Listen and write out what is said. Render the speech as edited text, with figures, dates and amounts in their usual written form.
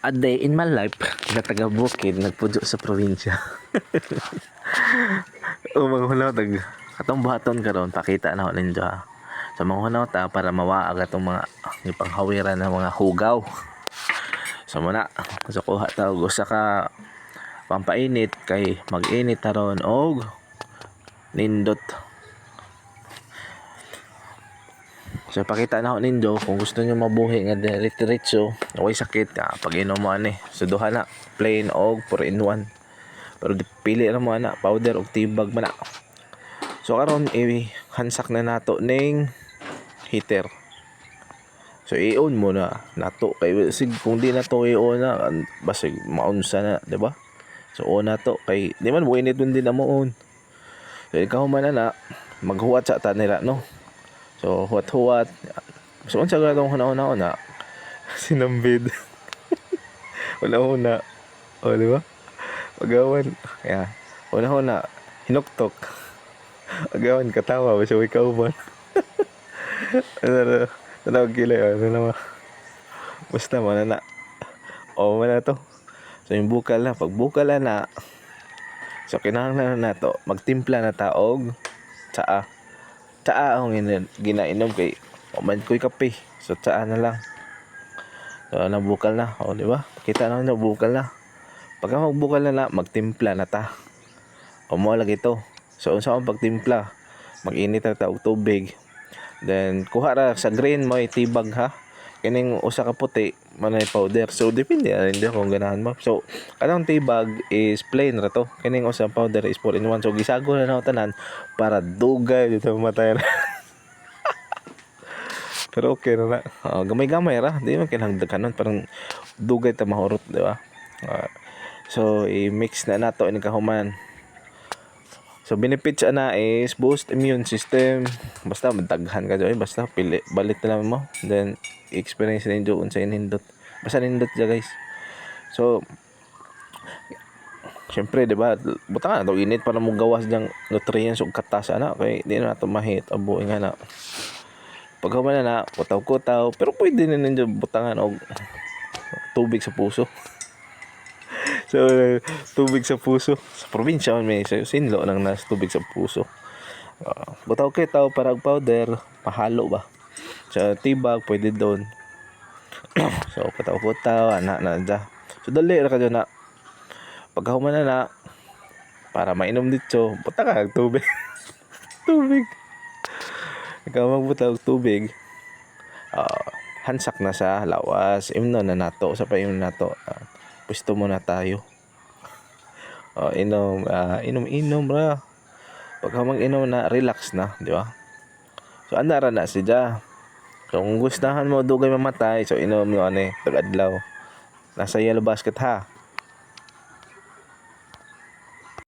A day in my life na taga Bukid nagpudyo sa probinsya. Manghulaw tag atong buhaton karon pakita na ko ninyo ha. Sa manghulaw ta para mawaag atong mga ipanghawiran ng mga hugaw. So muna, so kuha ta og usa ka pampainit kay mag-init taron og nindot. So pakita na ko ninyo kung gusto niyo mabuhi nga diretso, way sakit pag inom mo ani. So duha na, plain og 4 in 1. Pero pili ra mo ana, powder og tibag man na. So karon hansak na nato ning heater. So i-on mo na nato kay sig kung di na to i-on na basig maunsa na, di ba? So on na to kay di man buinit din na mo on. So ikaw man na maghuwat sa ta nila no. So huwat-huwat. So unsa ga tong una-una sinambid. Una-una. O di ba? Pagawan. Kaya una-una hinuktok. Agawan katawa ba siya ikaw man. Ano gila ano naman. Basta man na. O man na to. So yung bukal na, pag bukal na, so kinahanglan na to, magtimpla na taog tsaa. Tsaa ang ginainom kay o man ko'y kape. So tsaa na lang. So nabukal na, o di ba? Kita na bukal na. Pagka magbukal na magtimpla na ta. O mo lagi to. So unsa ang pagtimpla? Mag-init ta og tubig. Then kuha ra sa green mo tibag ha. Kining usa ka puti manay powder. So depende rin kung ganahan mo. So kanang tibag is plain ra to. Kining usa powder is 4 in 1. So gisago na ako tanan para dugay dito matay na. Pero okay na. Gamay-gamay ra. Di man kinahanglan parang dugay ta mahurot, di ba? So i-mix na nato ini kahuman. So benefits ana is boost immune system. Basta madaghan ka dyan. Basta pili balit na lang mo. Then experience na yun unsa nindot. Basta nindot dyan guys. So syempre diba butang na ito init para mo gawas dyang nutrients ug katas ana. Okay di na ito mahit abo nga na. Pag human na kutaw-kutaw. Pero pwede na ninyo butangan og tubig sa puso. So, tubig sa puso. Sa probinsya man may sinlo nang nas tubig sa puso. Butaw kay tao parang powder, mahalo ba? Sa tibag pwede doon. So, kutaw-kutaw ana na da. So, dali ra ka na. Pagka human na para mainom dito, buta ka og tubig. Tubig. Ikaw magbutaw og tubig. Hansak na sa lawas. Imno na nato sa paimno nato. Pwesto muna tayo. Inom ra. Pag mag-inom na, relax na, di ba? So andara na siya. So kung gustahan mo dugay mamatay, so inom mo tag-adlaw. Nasa yellow basket ha.